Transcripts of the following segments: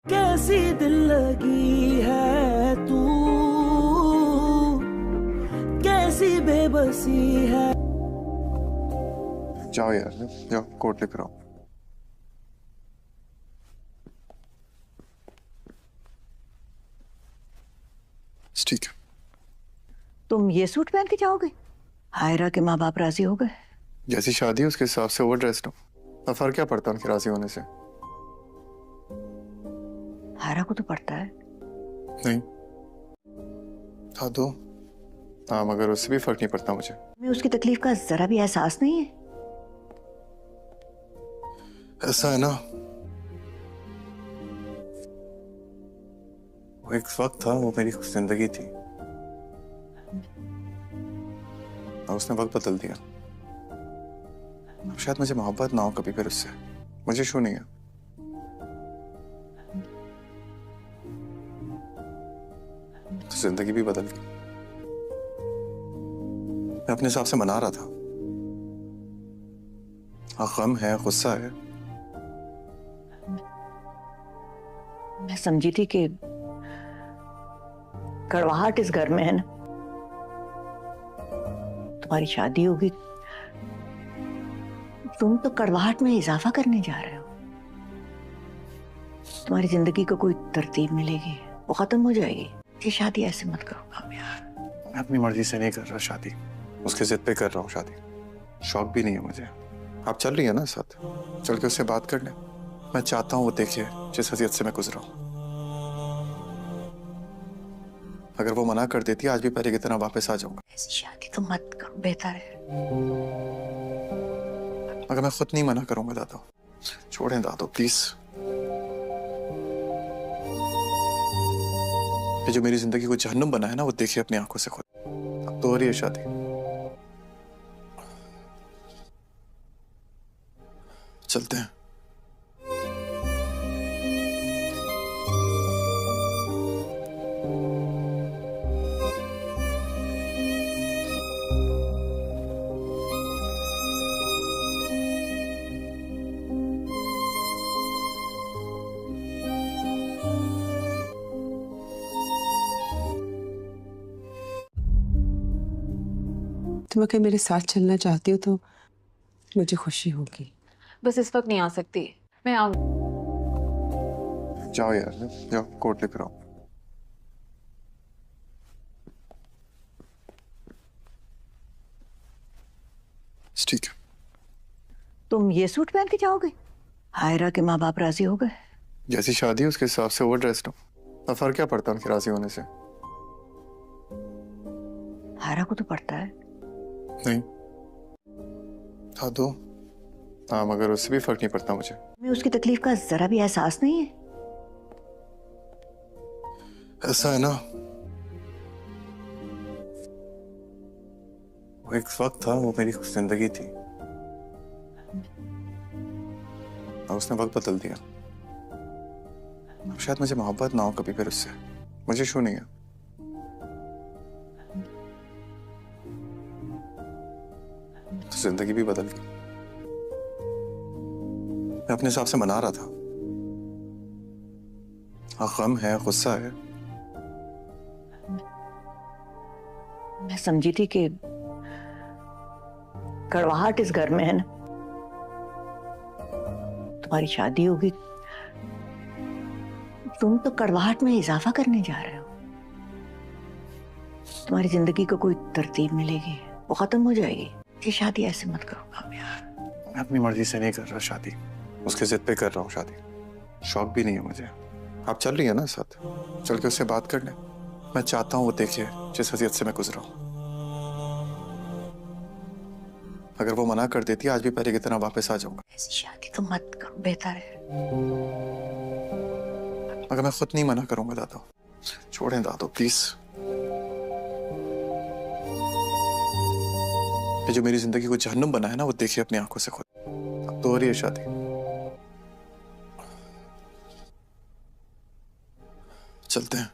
कैसी दिल लगी है तू, कैसी बेबसी है। जाओ यार, जाओ कोट लेकर आओ। ठीक है। तुम ये सूट पहन के जाओगे? हायरा के माँ बाप राजी हो गए? जैसी शादी है उसके हिसाब से ओवर ड्रेस्ड हूँ। अब फर्क क्या पड़ता है उनके राजी होने से? हायरा को तो पड़ता है। नहीं था तो हाँ, मगर उससे भी फर्क नहीं पड़ता मुझे। मैं उसकी तकलीफ का जरा भी एहसास नहीं है। ऐसा है ना, वो एक वक्त था, वो मेरी जिंदगी थी और उसने वक्त बदल दिया। शायद मुझे मोहब्बत ना हो कभी फिर उससे, मुझे शो नहीं है। तो जिंदगी भी बदल गई। मैं अपने हिसाब से मना रहा था। हाँ, गम है, गुस्सा है। मैं समझी थी कि कड़वाहट इस घर में है ना, तुम्हारी शादी होगी, तुम तो कड़वाहट में इजाफा करने जा रहे हो। तुम्हारी जिंदगी को कोई तरतीब मिलेगी, वो खत्म हो जाएगी। ये शादी ऐसे मत करो काम यार। मैं अपनी मर्जी से नहीं कर रहा शादी, उसके जिद पे कर रहा हूँ शादी। शौक भी नहीं है मुझे। आप चल रही है ना साथ, चल के उससे बात कर ले। मैं चाहता हूँ वो देखे जिस हसीयत से मैं गुजरा हूँ। अगर वो मना कर देती आज भी पहले की तरह वापस आ जाऊंगा। ऐसी शादी तो मत करो, बेहतर है। अगर मैं खुद नहीं मना करूंगा दादो, छोड़ें दादो प्लीज। ये जो मेरी जिंदगी को जहन्नुम बना है ना, वो देखिए अपनी आंखों से खुद। अब तो हो रही है शादी, चलते हैं। तुम अगर मेरे साथ चलना चाहती हो तो मुझे खुशी होगी। बस इस वक्त नहीं आ सकती, मैं आऊंगी। जाओ यार, जाओ कोट लेकर आओ। ठीक है। तुम ये सूट पहन के जाओगे? हायरा के माँ बाप राजी हो गए? जैसी शादी है उसके हिसाब से ओवर ड्रेस्ड हूँ। अब फर्क क्या पड़ता है उनके राजी होने से? हायरा को तो पड़ता है। नहीं था तो हाँ, मगर उससे भी फर्क नहीं पड़ता मुझे। मैं उसकी तकलीफ का जरा भी एहसास नहीं है। ऐसा है ना, वो एक वक्त था, वो मेरी जिंदगी थी और उसने वक्त बदल दिया। शायद मुझे मोहब्बत ना हो कभी फिर उससे, मुझे शो नहीं है। तो जिंदगी भी बदल गई। मैं अपने हिसाब से मना रहा था। हाँ, गम है, गुस्सा है। मैं समझी थी कि कड़वाहट इस घर में है ना, तुम्हारी शादी होगी, तुम तो कड़वाहट में इजाफा करने जा रहे हो। तुम्हारी जिंदगी को कोई तरतीब मिलेगी, वो खत्म हो जाएगी। ये शादी ऐसे मत करो काम यार। मैं अपनी मर्जी से नहीं कर रहा शादी, उसके जिद पे कर रहा हूँ शादी। शौक भी नहीं है मुझे। आप चल रही है ना साथ, चल के उससे बात कर ले। मैं चाहता हूँ वो देखे जिस हसीयत से मैं गुजरा हूँ। अगर वो मना कर देती आज भी पहले की तरह वापस आ जाऊंगा। ऐसी शादी तो मत करो, बेहतर है। अगर मैं खुद नहीं मना करूंगा दादो, छोड़ें दादो प्लीज। ये जो मेरी जिंदगी को जहन्नुम बना है ना, वो देखिए अपनी आंखों से खुद। अब तो हो रही है शादी, चलते हैं।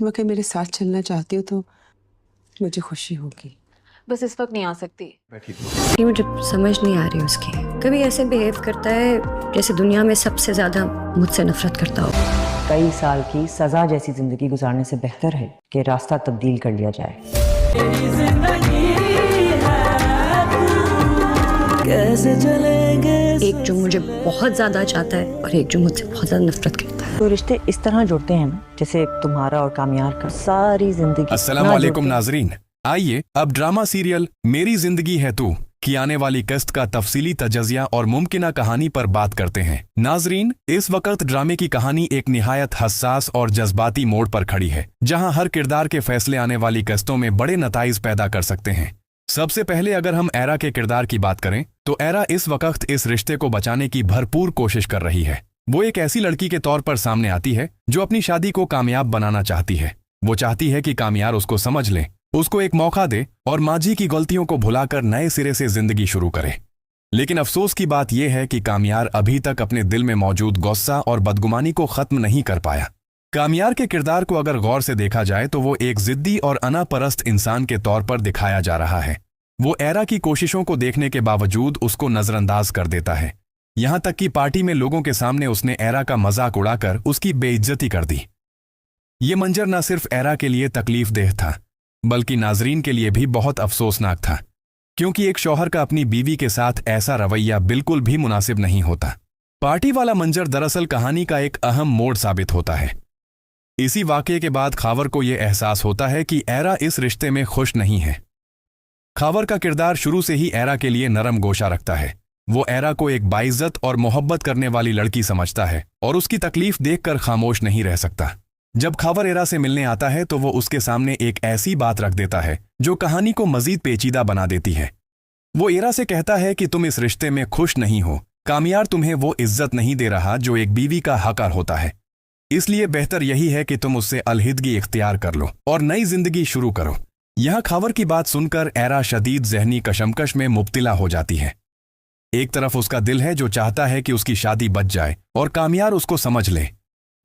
तुम अगर मेरे साथ चलना चाहती हो तो मुझे खुशी होगी। बस इस वक्त नहीं आ सकती। ये मुझे समझ नहीं आ रही उसकी। कभी ऐसे बिहेव करता है जैसे दुनिया में सबसे ज्यादा मुझसे नफरत करता हो। कई साल की सजा जैसी जिंदगी गुजारने से बेहतर है कि रास्ता तब्दील कर लिया जाए। कैसे चलेंगे एक जो मुझे बहुत ज्यादा चाहता है और एक जो मुझसे बहुत ज्यादा नफरत करता है। तो रिश्ते इस तरह जुड़ते हैं ना, जैसे तुम्हारा और कामयार का सारी जिंदगी। अस्सलाम वालेकुम नाजरीन, आइए अब ड्रामा सीरियल मेरी जिंदगी है तू की आने वाली किस्त का तफसीली तजज़िया और मुमकिना कहानी पर बात करते हैं। नाजरीन, इस वक्त ड्रामे की कहानी एक निहायत हसास और जज्बाती मोड़ पर खड़ी है, जहां हर किरदार के फैसले आने वाली किस्तों में बड़े नताइज पैदा कर सकते हैं। सबसे पहले अगर हम एरा के किरदार की बात करें तो एरा इस वक्त इस रिश्ते को बचाने की भरपूर कोशिश कर रही है। वो एक ऐसी लड़की के तौर पर सामने आती है जो अपनी शादी को कामयाब बनाना चाहती है। वो चाहती है कि कामयार उसको समझ ले, उसको एक मौका दे और माजी की गलतियों को भुलाकर नए सिरे से जिंदगी शुरू करे। लेकिन अफसोस की बात यह है कि कामयार अभी तक अपने दिल में मौजूद गुस्सा और बदगुमानी को खत्म नहीं कर पाया। कामयार के किरदार को अगर गौर से देखा जाए तो वो एक जिद्दी और अनापरस्त इंसान के तौर पर दिखाया जा रहा है। वो एरा की कोशिशों को देखने के बावजूद उसको नजरअंदाज कर देता है। यहां तक कि पार्टी में लोगों के सामने उसने एरा का मजाक उड़ाकर उसकी बेइज्जती कर दी। ये मंजर न सिर्फ एरा के लिए तकलीफदेह था बल्कि नाजरीन के लिए भी बहुत अफसोसनाक था, क्योंकि एक शौहर का अपनी बीवी के साथ ऐसा रवैया बिल्कुल भी मुनासिब नहीं होता। पार्टी वाला मंजर दरअसल कहानी का एक अहम मोड़ साबित होता है। इसी वाकये के बाद खावर को यह एहसास होता है कि एरा इस रिश्ते में खुश नहीं है। खावर का किरदार शुरू से ही एरा के लिए नरम गोशा रखता है। वो एरा को एक बाइज्जत और मोहब्बत करने वाली लड़की समझता है और उसकी तकलीफ देखकर खामोश नहीं रह सकता। जब खावर एरा से मिलने आता है तो वो उसके सामने एक ऐसी बात रख देता है जो कहानी को मजीद पेचीदा बना देती है। वो एरा से कहता है कि तुम इस रिश्ते में खुश नहीं हो, कामयार तुम्हें वो इज्जत नहीं दे रहा जो एक बीवी का हक़दार होता है, इसलिए बेहतर यही है कि तुम उससे अलहिदगी इख्तियार कर लो और नई जिंदगी शुरू करो। यहां खावर की बात सुनकर एरा शदीद जहनी कशमकश में मुब्तिला हो जाती है। एक तरफ उसका दिल है जो चाहता है कि उसकी शादी बच जाए और कामयार उसको समझ ले,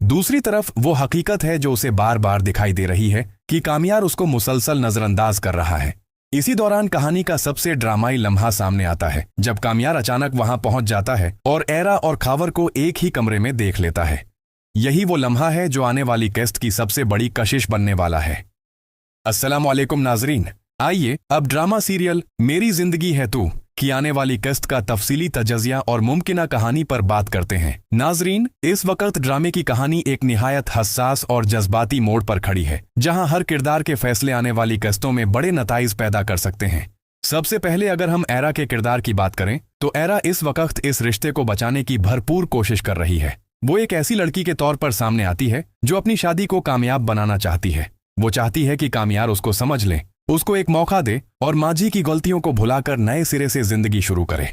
दूसरी तरफ वो हकीकत है जो उसे बार बार दिखाई दे रही है कि कामयार उसको मुसलसल नजरअंदाज कर रहा है। इसी दौरान कहानी का सबसे ड्रामाई लम्हा सामने आता है जब कामयार अचानक वहां पहुंच जाता है और एरा और खावर को एक ही कमरे में देख लेता है। यही वो लम्हा है जो आने वाली किस्त की सबसे बड़ी कशिश बनने वाला है। अस्सलाम वालेकुम नाजरीन, आइए अब ड्रामा सीरियल मेरी जिंदगी है तू की आने वाली किस्त का तफसीली तजज़िया और मुमकिना कहानी पर बात करते हैं। नाजरीन, इस वक्त ड्रामे की कहानी एक निहायत हसास और जज्बाती मोड़ पर खड़ी है, जहां हर किरदार के फैसले आने वाली किस्तों में बड़े नताइज पैदा कर सकते हैं। सबसे पहले अगर हम एरा के किरदार की बात करें तो एरा इस वक्त इस रिश्ते को बचाने की भरपूर कोशिश कर रही है। वो एक ऐसी लड़की के तौर पर सामने आती है जो अपनी शादी को कामयाब बनाना चाहती है। वो चाहती है कि कामयार उसको समझ ले, उसको एक मौका दे और माजी की गलतियों को भुलाकर नए सिरे से जिंदगी शुरू करे।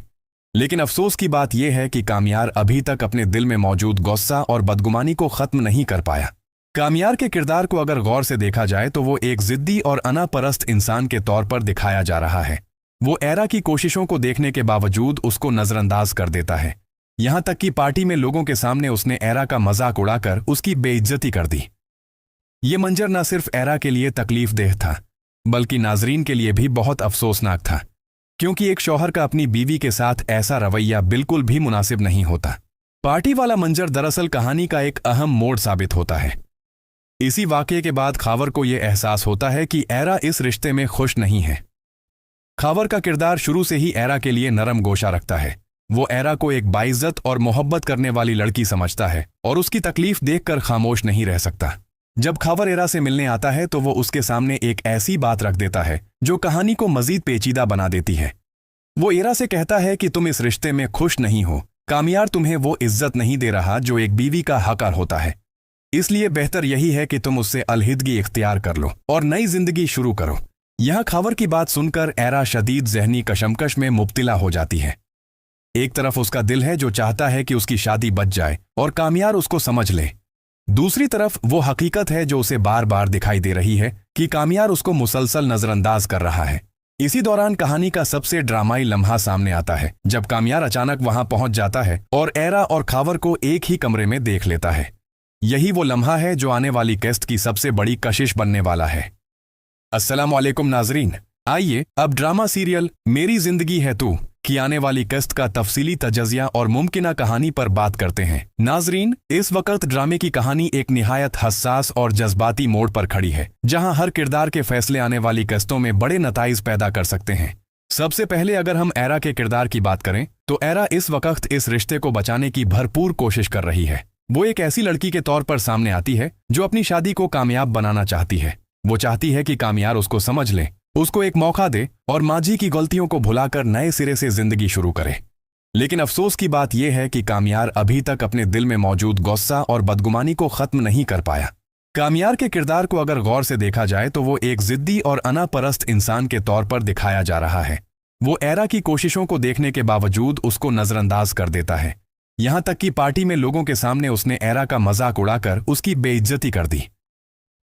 लेकिन अफसोस की बात यह है कि कामयार अभी तक अपने दिल में मौजूद गुस्सा और बदगुमानी को खत्म नहीं कर पाया। कामयार के किरदार को अगर गौर से देखा जाए तो वो एक जिद्दी और अनापरस्त इंसान के तौर पर दिखाया जा रहा है। वो एरा की कोशिशों को देखने के बावजूद उसको नजरअंदाज कर देता है। यहां तक कि पार्टी में लोगों के सामने उसने एरा का मजाक उड़ाकर उसकी बेइज्जती कर दी। ये मंजर न सिर्फ एरा के लिए तकलीफदेह था बल्कि नाजरीन के लिए भी बहुत अफसोसनाक था, क्योंकि एक शौहर का अपनी बीवी के साथ ऐसा रवैया बिल्कुल भी मुनासिब नहीं होता। पार्टी वाला मंजर दरअसल कहानी का एक अहम मोड़ साबित होता है। इसी वाकये के बाद खावर को यह एहसास होता है कि एरा इस रिश्ते में खुश नहीं है। खावर का किरदार शुरू से ही एरा के लिए नरम गोशा रखता है। वो एरा को एक बाइज्जत और मोहब्बत करने वाली लड़की समझता है और उसकी तकलीफ देखकर खामोश नहीं रह सकता। जब खावर एरा से मिलने आता है तो वो उसके सामने एक ऐसी बात रख देता है जो कहानी को मजीद पेचीदा बना देती है। वो एरा से कहता है कि तुम इस रिश्ते में खुश नहीं हो, कामयार तुम्हें वो इज्जत नहीं दे रहा जो एक बीवी का हक़दार होता है, इसलिए बेहतर यही है कि तुम उससे अलहिदगी इख्तियार कर लो और नई जिंदगी शुरू करो। यहां खावर की बात सुनकर एरा शदीद जहनी कशमकश में मुब्तिला हो जाती है। एक तरफ उसका दिल है जो चाहता है कि उसकी शादी बच जाए और कामयार उसको समझ ले, दूसरी तरफ वो हकीकत है जो उसे बार बार दिखाई दे रही है कि कामयार उसको मुसलसल नजरअंदाज कर रहा है। इसी दौरान कहानी का सबसे ड्रामाई लम्हा सामने आता है जब कामयार अचानक वहां पहुंच जाता है और एरा और खावर को एक ही कमरे में देख लेता है। यही वो लम्हा है जो आने वाली किस्त की सबसे बड़ी कशिश बनने वाला है। अस्सलामुअलैकुम नाजरीन, आइए अब ड्रामा सीरियल मेरी जिंदगी है तू की आने वाली किस्त का तफसीली तजज़िया और मुमकिना कहानी पर बात करते हैं। नाजरीन, इस वक्त ड्रामे की कहानी एक निहायत हसास और जज्बाती मोड़ पर खड़ी है, जहां हर किरदार के फैसले आने वाली किस्तों में बड़े नताइज पैदा कर सकते हैं। सबसे पहले अगर हम एरा के किरदार की बात करें तो एरा इस वक्त इस रिश्ते को बचाने की भरपूर कोशिश कर रही है। वो एक ऐसी लड़की के तौर पर सामने आती है जो अपनी शादी को कामयाब बनाना चाहती है। वो चाहती है कि कामयार उसको समझ ले, उसको एक मौका दे और माजी की गलतियों को भुलाकर नए सिरे से जिंदगी शुरू करे। लेकिन अफसोस की बात यह है कि कामयार अभी तक अपने दिल में मौजूद गुस्सा और बदगुमानी को खत्म नहीं कर पाया। कामयार के किरदार को अगर गौर से देखा जाए तो वो एक जिद्दी और अनापरस्त इंसान के तौर पर दिखाया जा रहा है। वो एरा की कोशिशों को देखने के बावजूद उसको नजरअंदाज कर देता है। यहां तक कि पार्टी में लोगों के सामने उसने एरा का मजाक उड़ाकर उसकी बेइज्जती कर दी।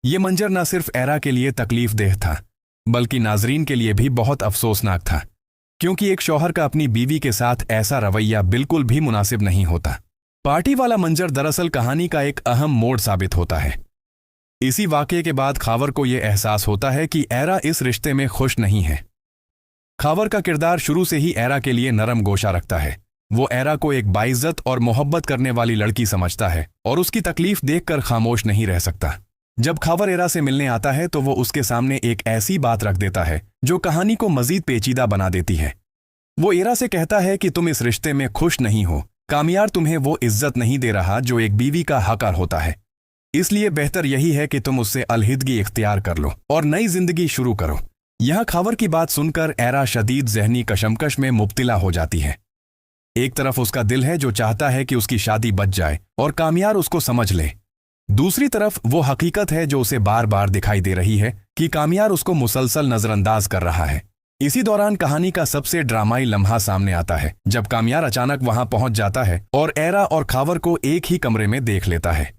ये मंजर न सिर्फ एरा के लिए तकलीफदेह था बल्कि नाजरीन के लिए भी बहुत अफसोसनाक था, क्योंकि एक शौहर का अपनी बीवी के साथ ऐसा रवैया बिल्कुल भी मुनासिब नहीं होता। पार्टी वाला मंजर दरअसल कहानी का एक अहम मोड़ साबित होता है। इसी वाकये के बाद खावर को यह एहसास होता है कि एरा इस रिश्ते में खुश नहीं है। खावर का किरदार शुरू से ही एरा के लिए नरम गोशा रखता है। वो एरा को एक बाइज्जत और मोहब्बत करने वाली लड़की समझता है और उसकी तकलीफ देखकर खामोश नहीं रह सकता। जब खावर एरा से मिलने आता है तो वो उसके सामने एक ऐसी बात रख देता है जो कहानी को मजीद पेचीदा बना देती है। वो एरा से कहता है कि तुम इस रिश्ते में खुश नहीं हो, कामयार तुम्हें वो इज्जत नहीं दे रहा जो एक बीवी का हक़दार होता है, इसलिए बेहतर यही है कि तुम उससे अलहिदगी इख्तियार कर लो और नई जिंदगी शुरू करो। यहां खावर की बात सुनकर एरा शदीद जहनी कशमकश में मुब्तिला हो जाती है। एक तरफ उसका दिल है जो चाहता है कि उसकी शादी बच जाए और कामयार उसको समझ ले, दूसरी तरफ वो हकीकत है जो उसे बार बार दिखाई दे रही है कि कामयार उसको मुसलसल नजरअंदाज कर रहा है। इसी दौरान कहानी का सबसे ड्रामाई लम्हा सामने आता है जब कामयार अचानक वहां पहुंच जाता है और एरा और खावर को एक ही कमरे में देख लेता है।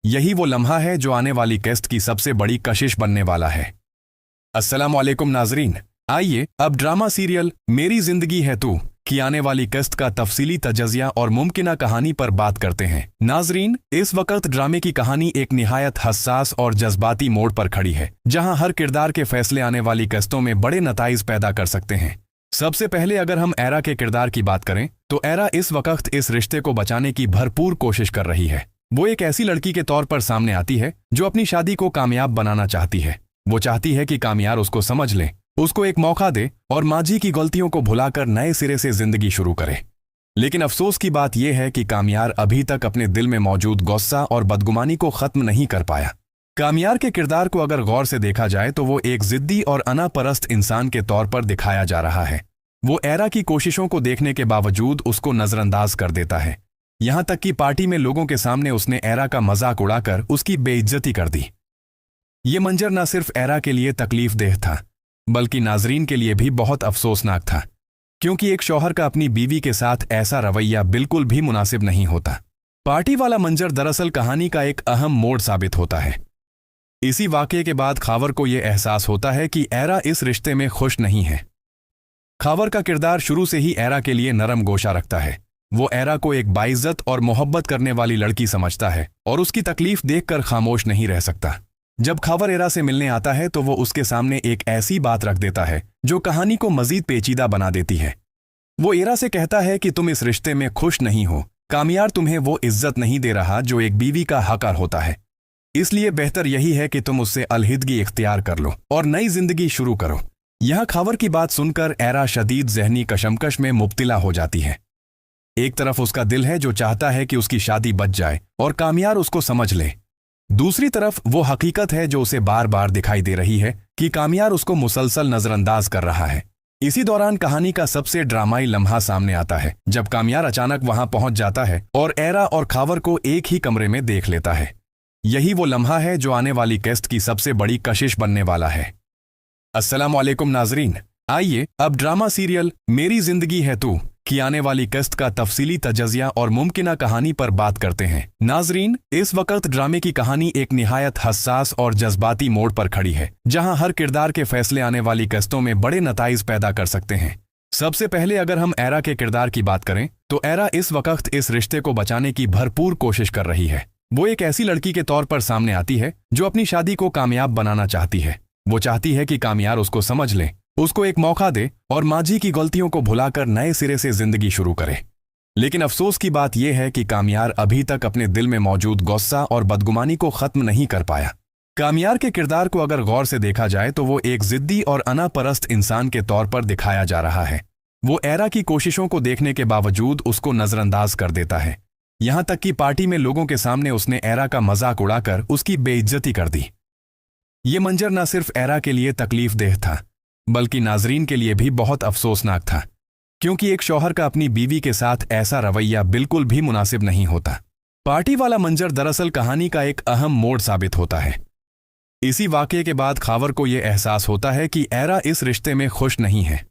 यही वो लम्हा है जो आने वाली किस्त की सबसे बड़ी कशिश बनने वाला है। अस्सलामुअलैकुम नाजरीन, आइए अब ड्रामा सीरियल मेरी जिंदगी है तू की आने वाली किस्त का तफसीली तजज़िया और मुमकिना कहानी पर बात करते हैं। नाजरीन, इस वक्त ड्रामे की कहानी एक निहायत हसास और जज्बाती मोड़ पर खड़ी है, जहां हर किरदार के फैसले आने वाली किस्तों में बड़े नताइज पैदा कर सकते हैं। सबसे पहले अगर हम एरा के किरदार की बात करें तो एरा इस वक्त इस रिश्ते को बचाने की भरपूर कोशिश कर रही है। वो एक ऐसी लड़की के तौर पर सामने आती है जो अपनी शादी को कामयाब बनाना चाहती है। वो चाहती है कि कामयार उसको समझ ले, उसको एक मौका दे और माजी की गलतियों को भुलाकर नए सिरे से जिंदगी शुरू करे। लेकिन अफसोस की बात यह है कि कामयार अभी तक अपने दिल में मौजूद गुस्सा और बदगुमानी को खत्म नहीं कर पाया। कामयार के किरदार को अगर गौर से देखा जाए तो वो एक जिद्दी और अनापरस्त इंसान के तौर पर दिखाया जा रहा है। वो एरा की कोशिशों को देखने के बावजूद उसको नजरअंदाज कर देता है। यहां तक कि पार्टी में लोगों के सामने उसने एरा का मजाक उड़ाकर उसकी बेइज्जती कर दी। ये मंजर न सिर्फ एरा के लिए तकलीफदेह था बल्कि नाजरीन के लिए भी बहुत अफसोसनाक था, क्योंकि एक शौहर का अपनी बीवी के साथ ऐसा रवैया बिल्कुल भी मुनासिब नहीं होता। पार्टी वाला मंजर दरअसल कहानी का एक अहम मोड़ साबित होता है। इसी वाकये के बाद खावर को यह एहसास होता है कि एरा इस रिश्ते में खुश नहीं है। खावर का किरदार शुरू से ही एरा के लिए नरम गोशा रखता है। वो एरा को एक बाइज्जत और मोहब्बत करने वाली लड़की समझता है और उसकी तकलीफ देखकर खामोश नहीं रह सकता। जब खावर एरा से मिलने आता है तो वो उसके सामने एक ऐसी बात रख देता है जो कहानी को मजीद पेचीदा बना देती है। वो एरा से कहता है कि तुम इस रिश्ते में खुश नहीं हो, कामयार तुम्हें वो इज्जत नहीं दे रहा जो एक बीवी का हक़दार होता है, इसलिए बेहतर यही है कि तुम उससे अलहिदगी इख्तियार कर लो और नई जिंदगी शुरू करो। यहां खावर की बात सुनकर एरा शदीद जहनी कशमकश में मुब्तिला हो जाती है। एक तरफ उसका दिल है जो चाहता है कि उसकी शादी बच जाए और कामयार उसको समझ ले, दूसरी तरफ वो हकीकत है जो उसे बार बार दिखाई दे रही है कि कामयार उसको मुसलसल नजरअंदाज कर रहा है। इसी दौरान कहानी का सबसे ड्रामाई लम्हा सामने आता है जब कामयार अचानक वहां पहुंच जाता है और एरा और खावर को एक ही कमरे में देख लेता है। यही वो लम्हा है जो आने वाली किस्त की सबसे बड़ी कशिश बनने वाला है। अस्सलामुअलैकुम नाजरीन, आइए अब ड्रामा सीरियल मेरी जिंदगी है तू की आने वाली किस्त का तफसीली तजज़िया और मुमकिना कहानी पर बात करते हैं। नाजरीन, इस वक्त ड्रामे की कहानी एक निहायत हसास और जज्बाती मोड़ पर खड़ी है, जहां हर किरदार के फैसले आने वाली किस्तों में बड़े नताइज पैदा कर सकते हैं। सबसे पहले अगर हम एरा के किरदार की बात करें तो एरा इस वक्त इस रिश्ते को बचाने की भरपूर कोशिश कर रही है। वो एक ऐसी लड़की के तौर पर सामने आती है जो अपनी शादी को कामयाब बनाना चाहती है। वो चाहती है कि कामयार उसको समझ ले, उसको एक मौका दे और माजी की गलतियों को भुलाकर नए सिरे से जिंदगी शुरू करे। लेकिन अफसोस की बात यह है कि कामयार अभी तक अपने दिल में मौजूद गुस्सा और बदगुमानी को खत्म नहीं कर पाया। कामयार के किरदार को अगर गौर से देखा जाए तो वो एक जिद्दी और अनापरस्त इंसान के तौर पर दिखाया जा रहा है। वो एरा की कोशिशों को देखने के बावजूद उसको नजरअंदाज कर देता है। यहां तक कि पार्टी में लोगों के सामने उसने एरा का मजाक उड़ाकर उसकी बेइज्जती कर दी। ये मंजर न सिर्फ एरा के लिए तकलीफदेह था बल्कि नाजरीन के लिए भी बहुत अफसोसनाक था, क्योंकि एक शौहर का अपनी बीवी के साथ ऐसा रवैया बिल्कुल भी मुनासिब नहीं होता। पार्टी वाला मंजर दरअसल कहानी का एक अहम मोड़ साबित होता है। इसी वाकये के बाद खावर को यह एहसास होता है कि एरा इस रिश्ते में खुश नहीं है।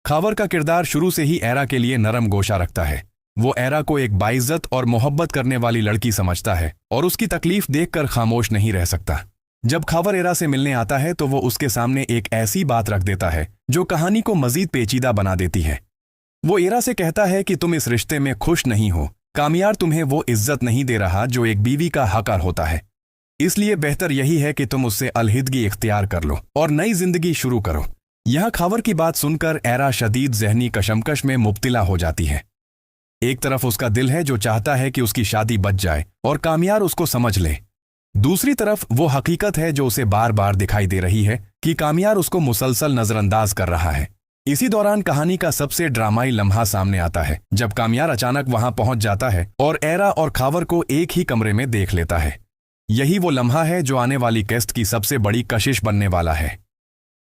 खावर का किरदार शुरू से ही एरा के लिए नरम गोशा रखता है। वो एरा को एक बाइज्जत और मोहब्बत करने वाली लड़की समझता है और उसकी तकलीफ देखकर खामोश नहीं रह सकता। जब खावर एरा से मिलने आता है तो वो उसके सामने एक ऐसी बात रख देता है जो कहानी को मजीद पेचीदा बना देती है। वो एरा से कहता है कि तुम इस रिश्ते में खुश नहीं हो, कामयार तुम्हें वो इज्जत नहीं दे रहा जो एक बीवी का हक़दार होता है, इसलिए बेहतर यही है कि तुम उससे अलहिदगी इख्तियार कर लो और नई जिंदगी शुरू करो। यहां खावर की बात सुनकर एरा शदीद जहनी कशमकश में मुब्तिला हो जाती है। एक तरफ उसका दिल है जो चाहता है कि उसकी शादी बच जाए और कामयार उसको समझ ले, दूसरी तरफ वो हकीकत है जो उसे बार बार दिखाई दे रही है कि कामयार उसको मुसलसल नजरअंदाज कर रहा है। इसी दौरान कहानी का सबसे ड्रामाई लम्हा सामने आता है जब कामयार अचानक वहां पहुंच जाता है और एरा और खावर को एक ही कमरे में देख लेता है। यही वो लम्हा है जो आने वाली किस्त की सबसे बड़ी कशिश बनने वाला है।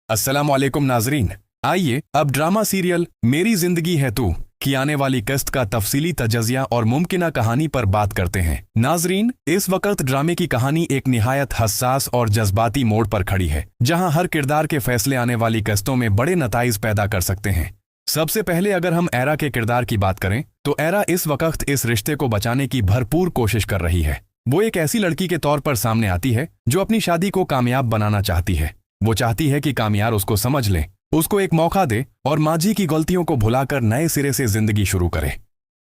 अस्सलाम वालेकुम नाजरीन, आइए अब ड्रामा सीरियल मेरी जिंदगी है तू की आने वाली किस्त का तफसीली तजज़िया और मुमकिना कहानी पर बात करते हैं। नाजरीन, इस वक्त ड्रामे की कहानी एक निहायत हसास और जज्बाती मोड़ पर खड़ी है, जहां हर किरदार के फैसले आने वाली किस्तों में बड़े नताइज पैदा कर सकते हैं। सबसे पहले अगर हम एरा के किरदार की बात करें तो एरा इस वक्त इस रिश्ते को बचाने की भरपूर कोशिश कर रही है। वो एक ऐसी लड़की के तौर पर सामने आती है जो अपनी शादी को कामयाब बनाना चाहती है। वो चाहती है कि कामयार उसको समझ ले, उसको एक मौका दे और माजी की गलतियों को भुलाकर नए सिरे से जिंदगी शुरू करे।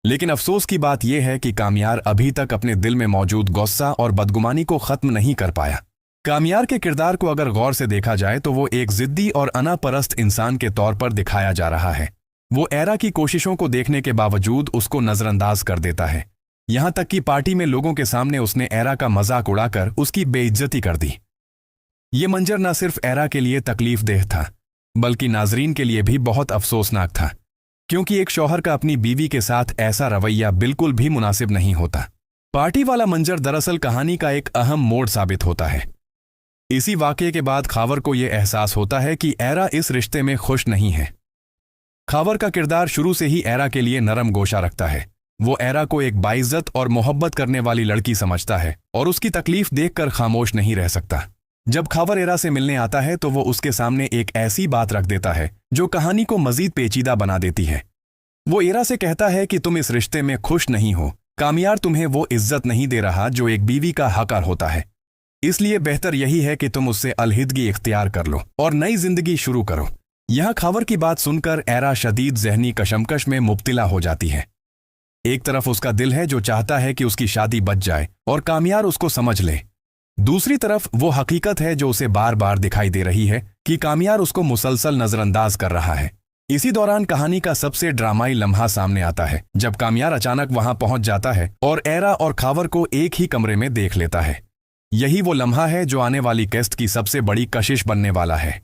लेकिन अफसोस की बात यह है कि कामयार अभी तक अपने दिल में मौजूद गुस्सा और बदगुमानी को खत्म नहीं कर पाया। कामयार के किरदार को अगर गौर से देखा जाए तो वो एक जिद्दी और अनापरस्त इंसान के तौर पर दिखाया जा रहा है। वो एरा की कोशिशों को देखने के बावजूद उसको नजरअंदाज कर देता है। यहां तक कि पार्टी में लोगों के सामने उसने एरा का मजाक उड़ाकर उसकी बेइज्जती कर दी। ये मंजर न सिर्फ एरा के लिए तकलीफदेह था बल्कि नाजरीन के लिए भी बहुत अफसोसनाक था, क्योंकि एक शौहर का अपनी बीवी के साथ ऐसा रवैया बिल्कुल भी मुनासिब नहीं होता। पार्टी वाला मंजर दरअसल कहानी का एक अहम मोड़ साबित होता है। इसी वाकये के बाद खावर को यह एहसास होता है कि एरा इस रिश्ते में खुश नहीं है। खावर का किरदार शुरू से ही एरा के लिए नरम गोशा रखता है। वो एरा को एक बाइज्जत और मोहब्बत करने वाली लड़की समझता है और उसकी तकलीफ देखकर खामोश नहीं रह सकता। जब खावर एरा से मिलने आता है तो वो उसके सामने एक ऐसी बात रख देता है जो कहानी को मजीद पेचीदा बना देती है। वो एरा से कहता है कि तुम इस रिश्ते में खुश नहीं हो, कामयार तुम्हें वो इज्जत नहीं दे रहा जो एक बीवी का हक़दार होता है, इसलिए बेहतर यही है कि तुम उससे अलहिदगी इख्तियार कर लो और नई जिंदगी शुरू करो। यहां खावर की बात सुनकर एरा शदीद जहनी कशमकश में मुब्तिला हो जाती है। एक तरफ उसका दिल है जो चाहता है कि उसकी शादी बच जाए और कामयार उसको समझ ले, दूसरी तरफ वो हकीकत है जो उसे बार बार दिखाई दे रही है कि कामयार उसको मुसलसल नजरअंदाज कर रहा है। इसी दौरान कहानी का सबसे ड्रामाई लम्हा सामने आता है जब कामयार अचानक वहां पहुंच जाता है और एरा और खावर को एक ही कमरे में देख लेता है। यही वो लम्हा है जो आने वाली किस्त की सबसे बड़ी कशिश बनने वाला है।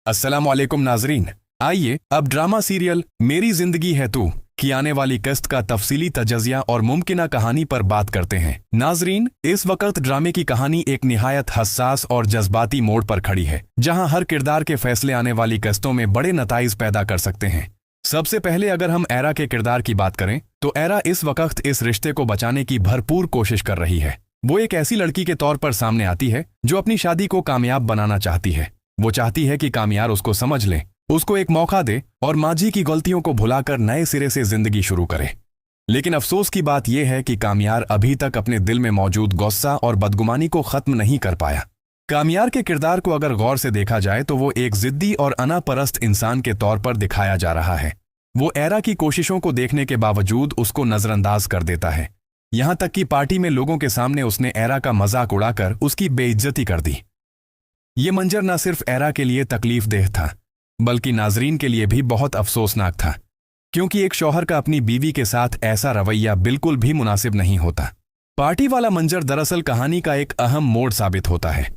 अस्सलाम वालेकुम नाजरीन, आइए अब ड्रामा सीरियल मेरी जिंदगी है तू की आने वाली किस्त का तफसीली तजज़िया और मुमकिना कहानी पर बात करते हैं। नाजरीन, इस वक्त ड्रामे की कहानी एक निहायत हसास और जज्बाती मोड़ पर खड़ी है, जहां हर किरदार के फैसले आने वाली किस्तों में बड़े नताइज पैदा कर सकते हैं। सबसे पहले अगर हम एरा के किरदार की बात करें तो एरा इस वक्त इस रिश्ते को बचाने की भरपूर कोशिश कर रही है। वो एक ऐसी लड़की के तौर पर सामने आती है जो अपनी शादी को कामयाब बनाना चाहती है। वो चाहती है कि कामयार उसको समझ ले, उसको एक मौका दे और माजी की गलतियों को भुलाकर नए सिरे से जिंदगी शुरू करे। लेकिन अफसोस की बात यह है कि कामयार अभी तक अपने दिल में मौजूद गुस्सा और बदगुमानी को खत्म नहीं कर पाया। कामयार के किरदार को अगर गौर से देखा जाए तो वो एक जिद्दी और अनापरस्त इंसान के तौर पर दिखाया जा रहा है। वो एरा की कोशिशों को देखने के बावजूद उसको नजरअंदाज कर देता है। यहाँ तक कि पार्टी में लोगों के सामने उसने एरा का मजाक उड़ाकर उसकी बेइज्जती कर दी। ये मंजर न सिर्फ एरा के लिए तकलीफदेह था बल्कि नाजरीन के लिए भी बहुत अफसोसनाक था, क्योंकि एक शौहर का अपनी बीवी के साथ ऐसा रवैया बिल्कुल भी मुनासिब नहीं होता। पार्टी वाला मंजर दरअसल कहानी का एक अहम मोड़ साबित होता है।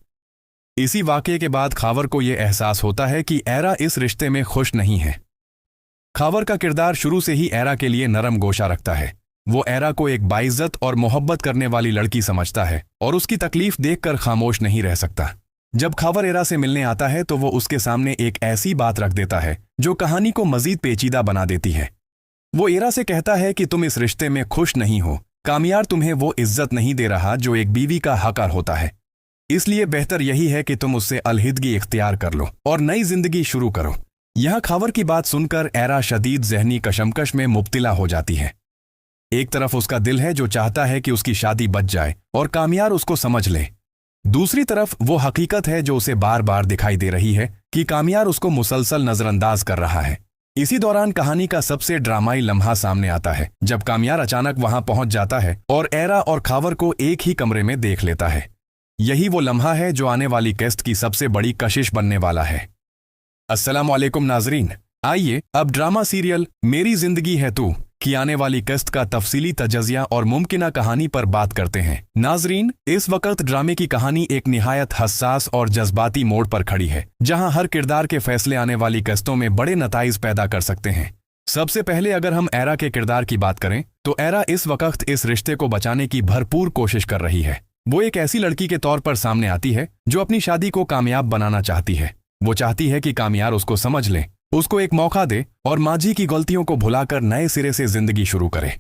इसी वाकये के बाद खावर को यह एहसास होता है कि एरा इस रिश्ते में खुश नहीं है। खावर का किरदार शुरू से ही एरा के लिए नरम गोशा रखता है। वो एरा को एक बाइज्जत और मोहब्बत करने वाली लड़की समझता है और उसकी तकलीफ देखकर खामोश नहीं रह सकता। जब खावर एरा से मिलने आता है तो वो उसके सामने एक ऐसी बात रख देता है जो कहानी को मजीद पेचीदा बना देती है। वो एरा से कहता है कि तुम इस रिश्ते में खुश नहीं हो, कामयार तुम्हें वो इज्जत नहीं दे रहा जो एक बीवी का हक़दार होता है, इसलिए बेहतर यही है कि तुम उससे अलहिदगी इख्तियार कर लो और नई जिंदगी शुरू करो। यहां खावर की बात सुनकर एरा शदीद जहनी कशमकश में मुब्तिला हो जाती है। एक तरफ उसका दिल है जो चाहता है कि उसकी शादी बच जाए और कामयार उसको समझ ले, दूसरी तरफ वो हकीकत है जो उसे बार बार दिखाई दे रही है कि कामयार उसको मुसलसल नजरअंदाज कर रहा है। इसी दौरान कहानी का सबसे ड्रामाई लम्हा सामने आता है जब कामयार अचानक वहां पहुंच जाता है और एरा और खावर को एक ही कमरे में देख लेता है। यही वो लम्हा है जो आने वाली किस्त की सबसे बड़ी कशिश बनने वाला है। अस्सलाम वालेकुम नाजरीन, आइए अब ड्रामा सीरियल मेरी जिंदगी है तू की आने वाली किस्त का तफसीली तजज़िया और मुमकिना कहानी पर बात करते हैं। नाजरीन, इस वक्त ड्रामे की कहानी एक निहायत हसास और जज्बाती मोड़ पर खड़ी है, जहां हर किरदार के फैसले आने वाली किस्तों में बड़े नताइज पैदा कर सकते हैं। सबसे पहले अगर हम एरा के किरदार की बात करें तो एरा इस वक्त इस रिश्ते को बचाने की भरपूर कोशिश कर रही है। वो एक ऐसी लड़की के तौर पर सामने आती है जो अपनी शादी को कामयाब बनाना चाहती है। वो चाहती है कि कामयार उसको समझ ले, उसको एक मौका दे और माजी की गलतियों को भुलाकर नए सिरे से जिंदगी शुरू करे।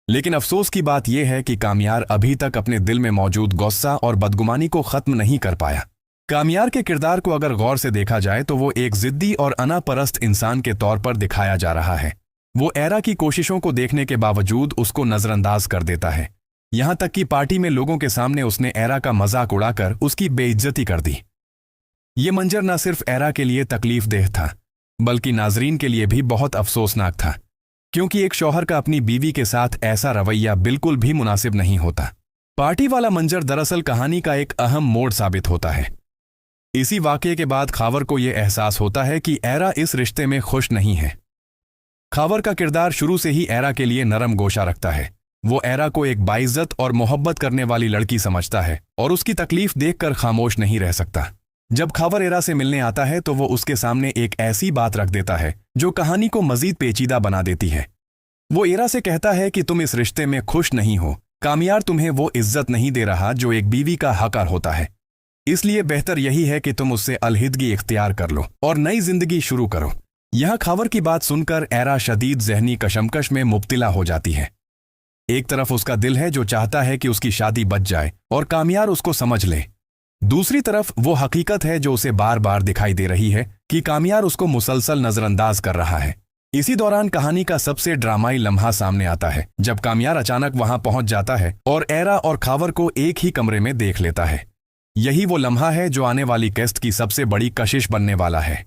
लेकिन अफसोस की बात यह है कि कामयार अभी तक अपने दिल में मौजूद गुस्सा और बदगुमानी को खत्म नहीं कर पाया। कामयार के किरदार को अगर गौर से देखा जाए तो वो एक जिद्दी और अनापरस्त इंसान के तौर पर दिखाया जा रहा है। वो एरा की कोशिशों को देखने के बावजूद उसको नजरअंदाज कर देता है, यहां तक कि पार्टी में लोगों के सामने उसने एरा का मजाक उड़ाकर उसकी बेइज्जती कर दी। ये मंजर न सिर्फ एरा के लिए तकलीफदेह था बल्कि नाजरीन के लिए भी बहुत अफसोसनाक था, क्योंकि एक शौहर का अपनी बीवी के साथ ऐसा रवैया बिल्कुल भी मुनासिब नहीं होता। पार्टी वाला मंजर दरअसल कहानी का एक अहम मोड़ साबित होता है। इसी वाकये के बाद खावर को यह एहसास होता है कि एरा इस रिश्ते में खुश नहीं है। खावर का किरदार शुरू से ही एरा के लिए नरम गोशा रखता है। वो एरा को एक बाइज्जत और मोहब्बत करने वाली लड़की समझता है और उसकी तकलीफ देखकर खामोश नहीं रह सकता। जब खावर एरा से मिलने आता है तो वो उसके सामने एक ऐसी बात रख देता है जो कहानी को मजीद पेचीदा बना देती है। वो एरा से कहता है कि तुम इस रिश्ते में खुश नहीं हो, कामयार तुम्हें वो इज्जत नहीं दे रहा जो एक बीवी का हक़दार होता है, इसलिए बेहतर यही है कि तुम उससे अलहिदगी इख्तियार कर लो और नई जिंदगी शुरू करो। यहां खावर की बात सुनकर एरा शदीद जहनी कशमकश में मुब्तिला हो जाती है। एक तरफ उसका दिल है जो चाहता है कि उसकी शादी बच जाए और कामयार उसको समझ ले, दूसरी तरफ वो हकीकत है जो उसे बार बार दिखाई दे रही है कि कामयार उसको मुसलसल नजरअंदाज कर रहा है। इसी दौरान कहानी का सबसे ड्रामाई लम्हा सामने आता है जब कामयार अचानक वहां पहुंच जाता है और एरा और खावर को एक ही कमरे में देख लेता है। यही वो लम्हा है जो आने वाली किस्त की सबसे बड़ी कशिश बनने वाला है।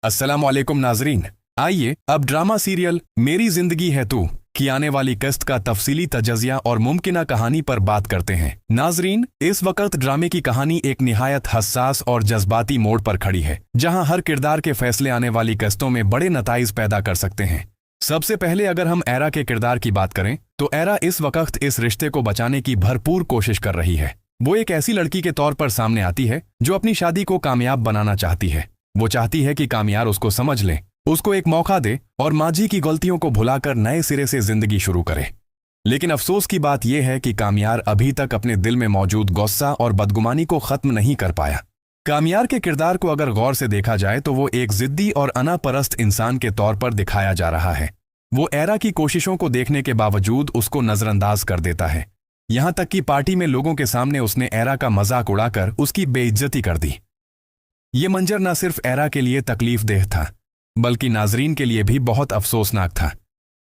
अस्सलाम वालेकुम नाजरीन, आइए अब ड्रामा सीरियल मेरी जिंदगी है तू की आने वाली किस्त का तफसीली तजज़िया और मुमकिना कहानी पर बात करते हैं। नाजरीन, इस वक्त ड्रामे की कहानी एक निहायत हसास और जज्बाती मोड़ पर खड़ी है, जहां हर किरदार के फैसले आने वाली किस्तों में बड़े नताइज पैदा कर सकते हैं। सबसे पहले अगर हम एरा के किरदार की बात करें तो एरा इस वक्त इस रिश्ते को बचाने की भरपूर कोशिश कर रही है। वो एक ऐसी लड़की के तौर पर सामने आती है जो अपनी शादी को कामयाब बनाना चाहती है। वो चाहती है कि कामयार उसको समझ ले, उसको एक मौका दे और माजी की गलतियों को भुलाकर नए सिरे से जिंदगी शुरू करे। लेकिन अफसोस की बात यह है कि कामयार अभी तक अपने दिल में मौजूद गुस्सा और बदगुमानी को खत्म नहीं कर पाया। कामयार के किरदार को अगर गौर से देखा जाए तो वो एक जिद्दी और अनापरस्त इंसान के तौर पर दिखाया जा रहा है। वो एरा की कोशिशों को देखने के बावजूद उसको नजरअंदाज कर देता है, यहां तक कि पार्टी में लोगों के सामने उसने एरा का मजाक उड़ाकर उसकी बेइज्जती कर दी। ये मंजर न सिर्फ एरा के लिए तकलीफदेह था बल्कि नाजरीन के लिए भी बहुत अफसोसनाक था,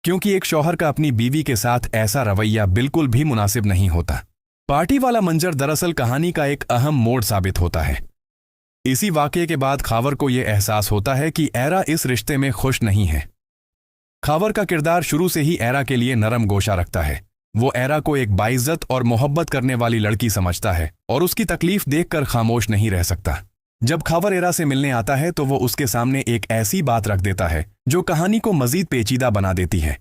क्योंकि एक शौहर का अपनी बीवी के साथ ऐसा रवैया बिल्कुल भी मुनासिब नहीं होता। पार्टी वाला मंजर दरअसल कहानी का एक अहम मोड़ साबित होता है। इसी वाकये के बाद खावर को यह एहसास होता है कि एरा इस रिश्ते में खुश नहीं है। खावर का किरदार शुरू से ही एरा के लिए नरम गोशा रखता है। वो एरा को एक बाइज्जत और मोहब्बत करने वाली लड़की समझता है और उसकी तकलीफ देखकर खामोश नहीं रह सकता। जब खावर एरा से मिलने आता है तो वो उसके सामने एक ऐसी बात रख देता है जो कहानी को मजीद पेचीदा बना देती है।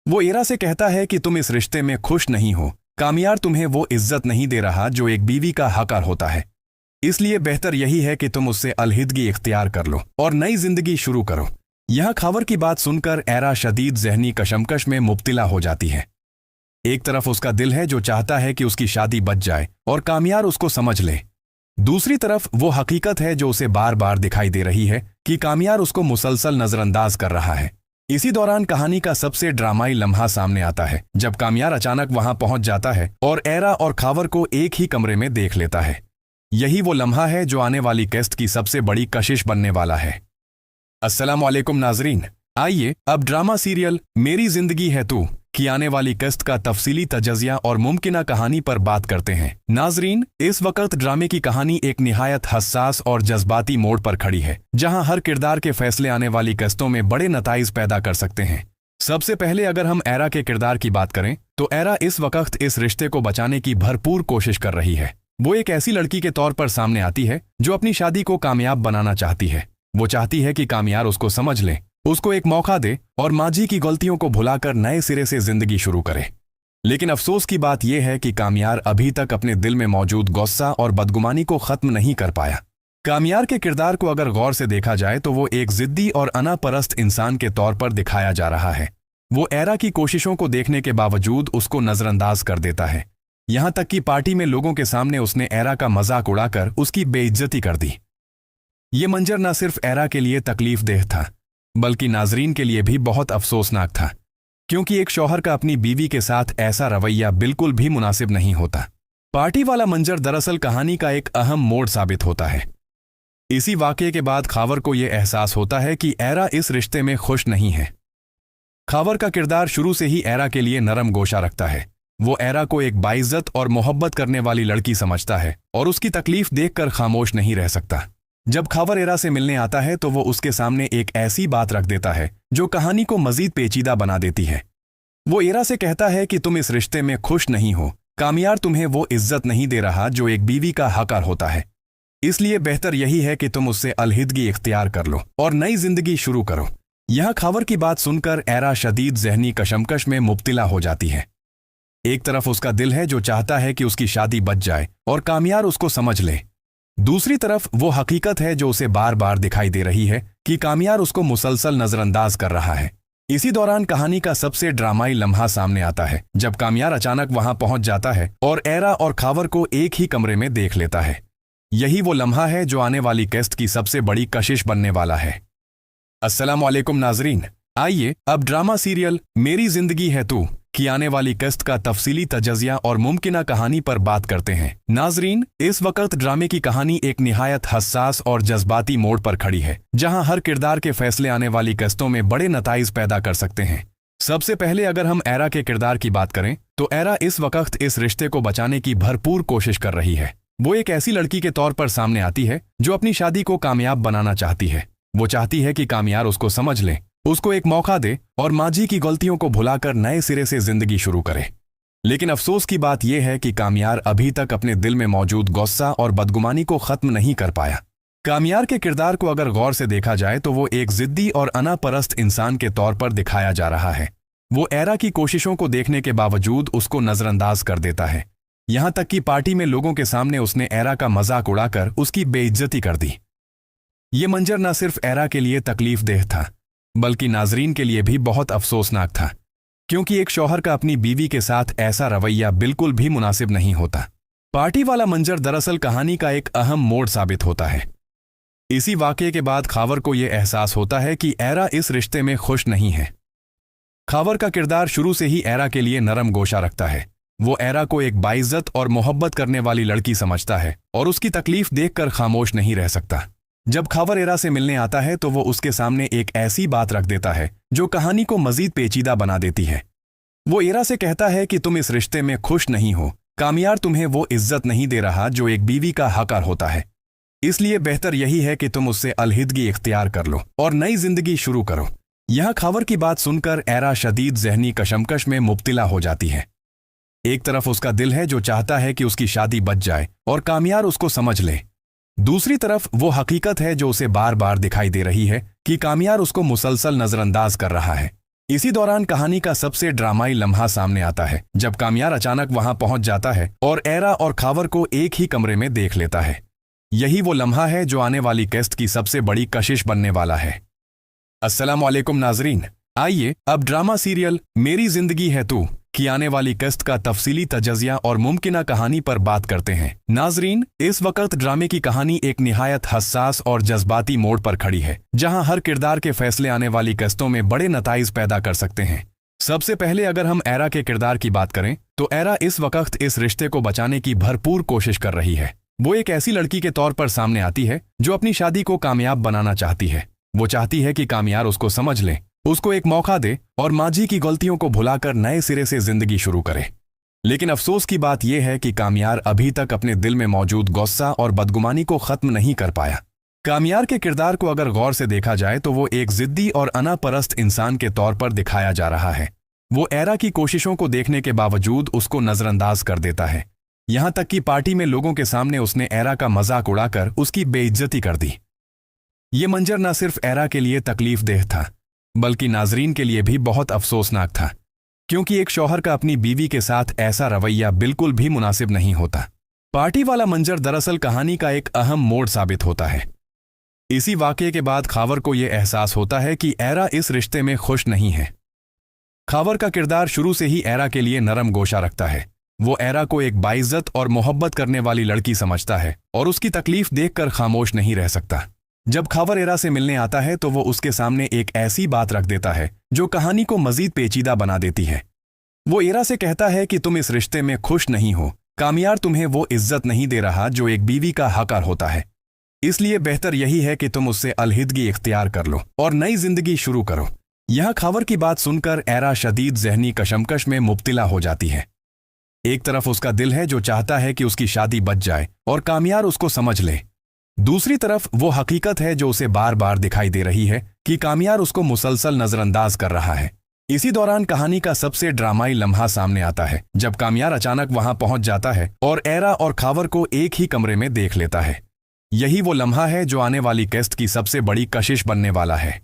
वो एरा से कहता है कि तुम इस रिश्ते में खुश नहीं हो, कामयार तुम्हें वो इज्जत नहीं दे रहा जो एक बीवी का हक़दार होता है, इसलिए बेहतर यही है कि तुम उससे अलहिदगी इख्तियार कर लो और नई जिंदगी शुरू करो। यहां खावर की बात सुनकर एरा शदीद जहनी कशमकश में मुब्तिला हो जाती है। एक तरफ उसका दिल है जो चाहता है कि उसकी शादी बच जाए और कामयार उसको समझ ले, दूसरी तरफ वो हकीकत है जो उसे बार बार दिखाई दे रही है कि कामयार उसको मुसलसल नजरअंदाज कर रहा है। इसी दौरान कहानी का सबसे ड्रामाई लम्हा सामने आता है जब कामयार अचानक वहां पहुंच जाता है और एरा और खावर को एक ही कमरे में देख लेता है। यही वो लम्हा है जो आने वाली किस्त की सबसे बड़ी कशिश बनने वाला है। अस्सलाम वालेकुम नाजरीन, आइए अब ड्रामा सीरियल मेरी जिंदगी है तू की आने वाली किस्त का तफसीली तजज़िया और मुमकिना कहानी पर बात करते हैं। नाजरीन, इस वक्त ड्रामे की कहानी एक निहायत हसास और जज्बाती मोड़ पर खड़ी है जहां हर किरदार के फैसले आने वाली किस्तों में बड़े नताइज पैदा कर सकते हैं। सबसे पहले अगर हम एरा के किरदार की बात करें तो एरा इस वक्त इस रिश्ते को बचाने की भरपूर कोशिश कर रही है। वो एक ऐसी लड़की के तौर पर सामने आती है जो अपनी शादी को कामयाब बनाना चाहती है। वो चाहती है कि कामयार उसको समझ ले, उसको एक मौका दे और माजी की गलतियों को भुलाकर नए सिरे से जिंदगी शुरू करे। लेकिन अफसोस की बात यह है कि कामयार अभी तक अपने दिल में मौजूद गुस्सा और बदगुमानी को खत्म नहीं कर पाया। कामयार के किरदार को अगर गौर से देखा जाए तो वो एक जिद्दी और अनापरस्त इंसान के तौर पर दिखाया जा रहा है। वो एरा की कोशिशों को देखने के बावजूद उसको नजरअंदाज कर देता है। यहां तक कि पार्टी में लोगों के सामने उसने एरा का मजाक उड़ाकर उसकी बेइज्जती कर दी। ये मंजर न सिर्फ एरा के लिए तकलीफदेह था बल्कि नाजरीन के लिए भी बहुत अफसोसनाक था, क्योंकि एक शौहर का अपनी बीवी के साथ ऐसा रवैया बिल्कुल भी मुनासिब नहीं होता। पार्टी वाला मंजर दरअसल कहानी का एक अहम मोड़ साबित होता है। इसी वाकये के बाद खावर को यह एहसास होता है कि एरा इस रिश्ते में खुश नहीं है। खावर का किरदार शुरू से ही एरा के लिए नरम गोशा रखता है। वो एरा को एक बाइज्जत और मोहब्बत करने वाली लड़की समझता है और उसकी तकलीफ देखकर खामोश नहीं रह सकता। जब खावर एरा से मिलने आता है तो वो उसके सामने एक ऐसी बात रख देता है जो कहानी को मजीद पेचीदा बना देती है। वो एरा से कहता है कि तुम इस रिश्ते में खुश नहीं हो, कामयार तुम्हें वो इज्जत नहीं दे रहा जो एक बीवी का हक़दार होता है, इसलिए बेहतर यही है कि तुम उससे अलहिदगी इख्तियार कर लो और नई जिंदगी शुरू करो। यहां खावर की बात सुनकर एरा शदीद जहनी कशमकश में मुब्तिला हो जाती है। एक तरफ उसका दिल है जो चाहता है कि उसकी शादी बच जाए और कामयार उसको समझ ले, दूसरी तरफ वो हकीकत है जो उसे बार बार दिखाई दे रही है कि कामयार उसको मुसलसल नजरअंदाज कर रहा है। इसी दौरान कहानी का सबसे ड्रामाई लम्हा सामने आता है जब कामयार अचानक वहां पहुंच जाता है और एरा और खावर को एक ही कमरे में देख लेता है। यही वो लम्हा है जो आने वाली किस्त की सबसे बड़ी कशिश बनने वाला है। अस्सलाम वालेकुम नाजरीन, आइए अब ड्रामा सीरियल मेरी जिंदगी है तू की आने वाली किस्त का तफसीली तजज़िया और मुमकिना कहानी पर बात करते हैं। नाजरीन, इस वक्त ड्रामे की कहानी एक निहायत हसास और जज्बाती मोड़ पर खड़ी है जहां हर किरदार के फैसले आने वाली किस्तों में बड़े नताइज पैदा कर सकते हैं। सबसे पहले अगर हम एरा के किरदार की बात करें तो एरा इस वक्त इस रिश्ते को बचाने की भरपूर कोशिश कर रही है। वो एक ऐसी लड़की के तौर पर सामने आती है जो अपनी शादी को कामयाब बनाना चाहती है। वो चाहती है कि कामयार उसको समझ ले, उसको एक मौका दे और माजी की गलतियों को भुलाकर नए सिरे से जिंदगी शुरू करे। लेकिन अफसोस की बात यह है कि कामयार अभी तक अपने दिल में मौजूद गुस्सा और बदगुमानी को खत्म नहीं कर पाया। कामयार के किरदार को अगर गौर से देखा जाए तो वो एक जिद्दी और अनापरस्त इंसान के तौर पर दिखाया जा रहा है। वो एरा की कोशिशों को देखने के बावजूद उसको नजरअंदाज कर देता है। यहां तक कि पार्टी में लोगों के सामने उसने एरा का मजाक उड़ाकर उसकी बेइज्जती कर दी। ये मंजर न सिर्फ एरा के लिए तकलीफदेह था बल्कि नाजरीन के लिए भी बहुत अफसोसनाक था, क्योंकि एक शौहर का अपनी बीवी के साथ ऐसा रवैया बिल्कुल भी मुनासिब नहीं होता। पार्टी वाला मंजर दरअसल कहानी का एक अहम मोड़ साबित होता है। इसी वाकये के बाद खावर को यह एहसास होता है कि एरा इस रिश्ते में खुश नहीं है। खावर का किरदार शुरू से ही एरा के लिए नरम गोशा रखता है। वो एरा को एक बाइज्जत और मोहब्बत करने वाली लड़की समझता है और उसकी तकलीफ देखकर खामोश नहीं रह सकता। जब खावर एरा से मिलने आता है तो वो उसके सामने एक ऐसी बात रख देता है जो कहानी को मजीद पेचीदा बना देती है। वो एरा से कहता है कि तुम इस रिश्ते में खुश नहीं हो, कामयार तुम्हें वो इज्जत नहीं दे रहा जो एक बीवी का हक़दार होता है, इसलिए बेहतर यही है कि तुम उससे अलहिदगी इख्तियार कर लो और नई जिंदगी शुरू करो। यहां खावर की बात सुनकर एरा शदीद जहनी कशमकश में मुब्तिला हो जाती है। एक तरफ उसका दिल है जो चाहता है कि उसकी शादी बच जाए और कामयार उसको समझ ले। दूसरी तरफ वो हकीकत है जो उसे बार बार दिखाई दे रही है कि कामयार उसको मुसलसल नजरअंदाज कर रहा है। इसी दौरान कहानी का सबसे ड्रामाई लम्हा सामने आता है जब कामयार अचानक वहां पहुंच जाता है और एरा और खावर को एक ही कमरे में देख लेता है। यही वो लम्हा है जो आने वाली किस्त की सबसे बड़ी कशिश बनने वाला है। अस्सलाम वालेकुम नाजरीन, आइए अब ड्रामा सीरियल मेरी जिंदगी है तू की आने वाली किस्त का तफसीली तजज़िया और मुमकिना कहानी पर बात करते हैं। नाजरीन, इस वक्त ड्रामे की कहानी एक निहायत हसास और जज्बाती मोड़ पर खड़ी है, जहां हर किरदार के फैसले आने वाली किस्तों में बड़े नताइज पैदा कर सकते हैं। सबसे पहले अगर हम एरा के किरदार की बात करें तो एरा इस वक्त इस रिश्ते को बचाने की भरपूर कोशिश कर रही है। वो एक ऐसी लड़की के तौर पर सामने आती है जो अपनी शादी को कामयाब बनाना चाहती है। वो चाहती है कि कामयार उसको समझ ले, उसको एक मौका दे और माजी की गलतियों को भुलाकर नए सिरे से जिंदगी शुरू करे। लेकिन अफसोस की बात यह है कि कामयार अभी तक अपने दिल में मौजूद गुस्सा और बदगुमानी को खत्म नहीं कर पाया। कामयार के किरदार को अगर गौर से देखा जाए तो वो एक जिद्दी और अनापरस्त इंसान के तौर पर दिखाया जा रहा है। वो एरा की कोशिशों को देखने के बावजूद उसको नजरअंदाज कर देता है। यहां तक कि पार्टी में लोगों के सामने उसने एरा का मजाक उड़ाकर उसकी बेइज्जती कर दी। ये मंजर न सिर्फ एरा के लिए तकलीफदेह था बल्कि नाजरीन के लिए भी बहुत अफसोसनाक था, क्योंकि एक शौहर का अपनी बीवी के साथ ऐसा रवैया बिल्कुल भी मुनासिब नहीं होता। पार्टी वाला मंजर दरअसल कहानी का एक अहम मोड़ साबित होता है। इसी वाकये के बाद खावर को यह एहसास होता है कि एरा इस रिश्ते में खुश नहीं है। खावर का किरदार शुरू से ही एरा के लिए नरम गोशा रखता है। वो एरा को एक बाइज्जत और मोहब्बत करने वाली लड़की समझता है और उसकी तकलीफ देखकर खामोश नहीं रह सकता। जब खावर एरा से मिलने आता है तो वो उसके सामने एक ऐसी बात रख देता है जो कहानी को मजीद पेचीदा बना देती है। वो एरा से कहता है कि तुम इस रिश्ते में खुश नहीं हो, कामयार तुम्हें वो इज्जत नहीं दे रहा जो एक बीवी का हक़दार होता है, इसलिए बेहतर यही है कि तुम उससे अलहिदगी इख्तियार कर लो और नई जिंदगी शुरू करो। यहां खावर की बात सुनकर एरा शदीद जहनी कशमकश में मुब्तिला हो जाती है। एक तरफ उसका दिल है जो चाहता है कि उसकी शादी बच जाए और कामयार उसको समझ ले। दूसरी तरफ वो हकीकत है जो उसे बार बार दिखाई दे रही है कि कामयार उसको मुसलसल नजरअंदाज कर रहा है। इसी दौरान कहानी का सबसे ड्रामाई लम्हा सामने आता है जब कामयार अचानक वहां पहुंच जाता है और एरा और खावर को एक ही कमरे में देख लेता है। यही वो लम्हा है जो आने वाली किस्त की सबसे बड़ी कशिश बनने वाला है।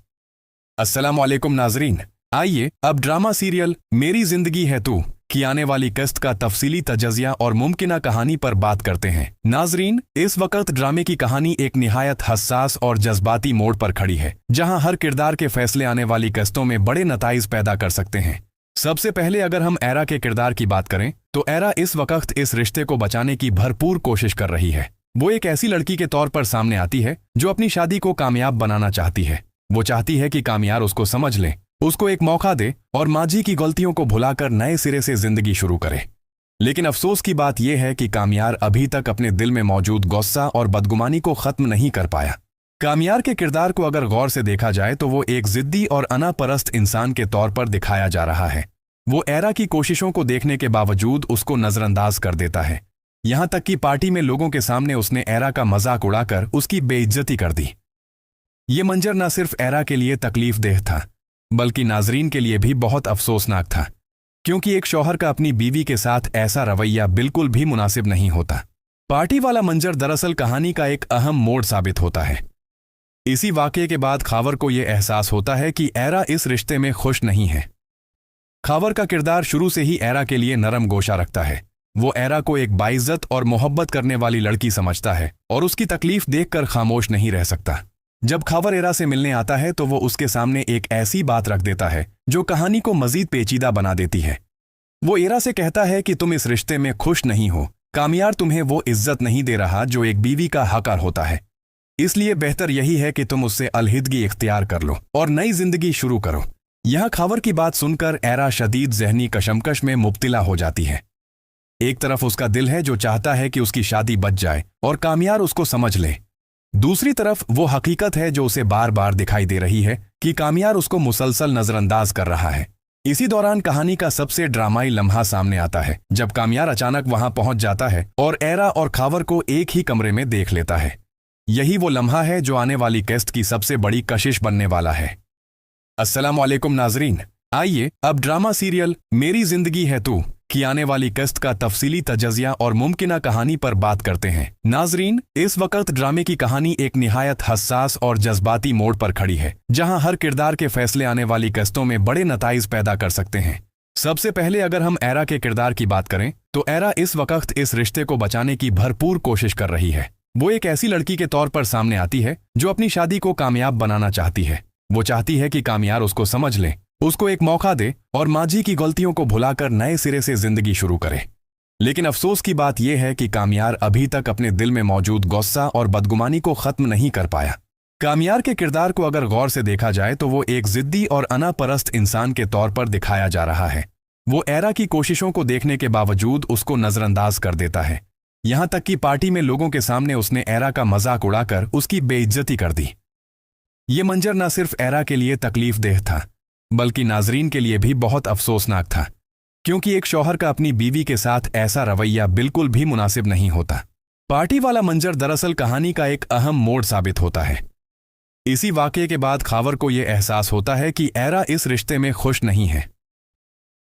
अस्सलाम वालेकुम नाजरीन, आइए अब ड्रामा सीरियल मेरी जिंदगी है तू की आने वाली किस्त का तफसीली तजज़िया और मुमकिना कहानी पर बात करते हैं। नाजरीन, इस वक्त ड्रामे की कहानी एक निहायत हसास और जज्बाती मोड़ पर खड़ी है, जहां हर किरदार के फैसले आने वाली किस्तों में बड़े नताइज पैदा कर सकते हैं। सबसे पहले अगर हम एरा के किरदार की बात करें तो एरा इस वक्त इस रिश्ते को बचाने की भरपूर कोशिश कर रही है। वो एक ऐसी लड़की के तौर पर सामने आती है जो अपनी शादी को कामयाब बनाना चाहती है। वो चाहती है कि कामयार उसको समझ ले, उसको एक मौका दे और माजी की गलतियों को भुलाकर नए सिरे से जिंदगी शुरू करे। लेकिन अफसोस की बात यह है कि कामयार अभी तक अपने दिल में मौजूद गुस्सा और बदगुमानी को खत्म नहीं कर पाया। कामयार के किरदार को अगर गौर से देखा जाए तो वो एक जिद्दी और अनापरस्त इंसान के तौर पर दिखाया जा रहा है। वो एरा की कोशिशों को देखने के बावजूद उसको नजरअंदाज कर देता है। यहां तक कि पार्टी में लोगों के सामने उसने एरा का मजाक उड़ाकर उसकी बेइज्जती कर दी। ये मंजर न सिर्फ एरा के लिए तकलीफदेह था बल्कि नाजरीन के लिए भी बहुत अफसोसनाक था, क्योंकि एक शौहर का अपनी बीवी के साथ ऐसा रवैया बिल्कुल भी मुनासिब नहीं होता। पार्टी वाला मंजर दरअसल कहानी का एक अहम मोड़ साबित होता है। इसी वाकये के बाद खावर को यह एहसास होता है कि एरा इस रिश्ते में खुश नहीं है। खावर का किरदार शुरू से ही एरा के लिए नरम गोशा रखता है। वो एरा को एक बाइज्जत और मोहब्बत करने वाली लड़की समझता है और उसकी तकलीफ देखकर खामोश नहीं रह सकता। जब खावर एरा से मिलने आता है तो वो उसके सामने एक ऐसी बात रख देता है जो कहानी को मजीद पेचीदा बना देती है। वो एरा से कहता है कि तुम इस रिश्ते में खुश नहीं हो, कामयार तुम्हें वो इज्जत नहीं दे रहा जो एक बीवी का हक़दार होता है, इसलिए बेहतर यही है कि तुम उससे अलहिदगी इख्तियार कर लो और नई जिंदगी शुरू करो। यहां खावर की बात सुनकर एरा शदीद जहनी कशमकश में मुब्तिला हो जाती है। एक तरफ उसका दिल है जो चाहता है कि उसकी शादी बच जाए और कामयार उसको समझ ले। दूसरी तरफ वो हकीकत है जो उसे बार बार दिखाई दे रही है कि कामयार उसको मुसलसल नजरअंदाज कर रहा है। इसी दौरान कहानी का सबसे ड्रामाई लम्हा सामने आता है जब कामयार अचानक वहां पहुंच जाता है और एरा और खावर को एक ही कमरे में देख लेता है। यही वो लम्हा है जो आने वाली किस्त की सबसे बड़ी कशिश बनने वाला है। अस्सलाम वालेकुम नाजरीन, आइए अब ड्रामा सीरियल मेरी जिंदगी है तू कि आने वाली किस्त का तफसीली तजज़िया और मुमकिना कहानी पर बात करते हैं। नाजरीन, इस वक्त ड्रामे की कहानी एक निहायत हसास और जज्बाती मोड़ पर खड़ी है, जहां हर किरदार के फैसले आने वाली किस्तों में बड़े नताइज पैदा कर सकते हैं। सबसे पहले अगर हम एरा के किरदार की बात करें तो एरा इस वक्त इस रिश्ते को बचाने की भरपूर कोशिश कर रही है। वो एक ऐसी लड़की के तौर पर सामने आती है जो अपनी शादी को कामयाब बनाना चाहती है। वो चाहती है कि कामयार उसको समझ ले, उसको एक मौका दे और माजी की गलतियों को भुलाकर नए सिरे से जिंदगी शुरू करे। लेकिन अफसोस की बात यह है कि कामयार अभी तक अपने दिल में मौजूद गुस्सा और बदगुमानी को खत्म नहीं कर पाया। कामयार के किरदार को अगर गौर से देखा जाए तो वो एक जिद्दी और अनापरस्त इंसान के तौर पर दिखाया जा रहा है। वो एरा की कोशिशों को देखने के बावजूद उसको नजरअंदाज कर देता है। यहां तक कि पार्टी में लोगों के सामने उसने एरा का मजाक उड़ाकर उसकी बेइज्जती कर दी। ये मंजर न सिर्फ एरा के लिए तकलीफदेह था बल्कि नाजरीन के लिए भी बहुत अफसोसनाक था, क्योंकि एक शौहर का अपनी बीवी के साथ ऐसा रवैया बिल्कुल भी मुनासिब नहीं होता। पार्टी वाला मंजर दरअसल कहानी का एक अहम मोड़ साबित होता है। इसी वाकये के बाद खावर को यह एहसास होता है कि एरा इस रिश्ते में खुश नहीं है।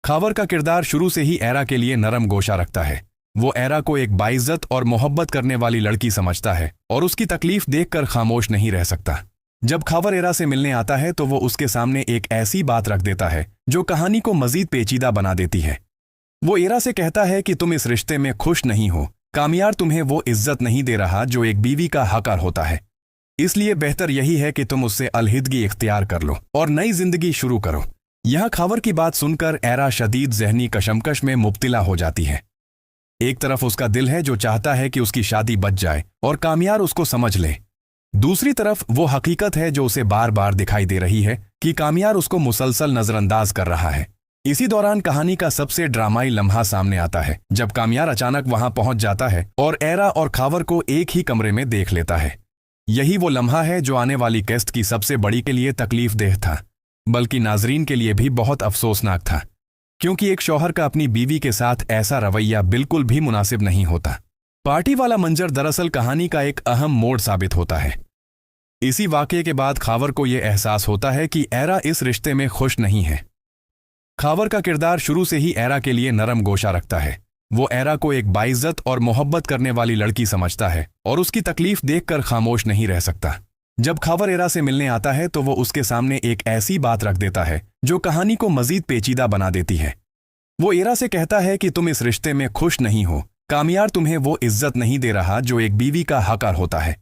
खावर का किरदार शुरू से ही एरा के लिए नरम गोशा रखता है। वो एरा को एक बाइज्जत और मोहब्बत करने वाली लड़की समझता है और उसकी तकलीफ देखकर खामोश नहीं रह सकता। जब खावर एरा से मिलने आता है तो वो उसके सामने एक ऐसी बात रख देता है जो कहानी को मजीद पेचीदा बना देती है। वो एरा से कहता है कि तुम इस रिश्ते में खुश नहीं हो, कामयार तुम्हें वो इज्जत नहीं दे रहा जो एक बीवी का हक़दार होता है, इसलिए बेहतर यही है कि तुम उससे अलहिदगी इख्तियार कर लो और नई जिंदगी शुरू करो। यहां खावर की बात सुनकर एरा शदीद जहनी कशमकश में मुब्तिला हो जाती है। एक तरफ उसका दिल है जो चाहता है कि उसकी शादी बच जाए और कामयार उसको समझ ले, दूसरी तरफ वो हकीकत है जो उसे बार बार दिखाई दे रही है कि कामयार उसको मुसलसल नजरअंदाज कर रहा है। इसी दौरान कहानी का सबसे ड्रामाई लम्हा सामने आता है जब कामयार अचानक वहां पहुंच जाता है और एरा और खावर को एक ही कमरे में देख लेता है। यही वो लम्हा है जो आने वाली किस्त की सबसे बड़ी के लिए तकलीफदेह था, बल्कि नाजरीन के लिए भी बहुत अफसोसनाक था, क्योंकि एक शौहर का अपनी बीवी के साथ ऐसा रवैया बिल्कुल भी मुनासिब नहीं होता। पार्टी वाला मंजर दरअसल कहानी का एक अहम मोड़ साबित होता है। इसी वाकये के बाद खावर को यह एहसास होता है कि एरा इस रिश्ते में खुश नहीं है। खावर का किरदार शुरू से ही एरा के लिए नरम गोशा रखता है। वो एरा को एक बाइज्जत और मोहब्बत करने वाली लड़की समझता है और उसकी तकलीफ देखकर खामोश नहीं रह सकता। जब खावर एरा से मिलने आता है तो वो उसके सामने एक ऐसी बात रख देता है जो कहानी को मजीद पेचीदा बना देती है। वो एरा से कहता है कि तुम इस रिश्ते में खुश नहीं हो, कामयार तुम्हें वो इज्जत नहीं दे रहा जो एक बीवी का हक़दार होता है,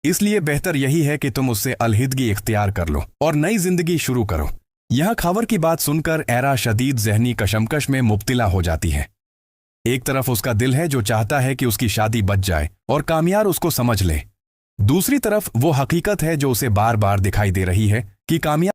इसलिए बेहतर यही है कि तुम उससे अलहिदगी इख्तियार कर लो और नई जिंदगी शुरू करो। यहां खावर की बात सुनकर एरा शदीद जहनी कशमकश में मुब्तिला हो जाती है। एक तरफ उसका दिल है जो चाहता है कि उसकी शादी बच जाए और कामयार उसको समझ ले, दूसरी तरफ वो हकीकत है जो उसे बार बार दिखाई दे रही है कि कामयार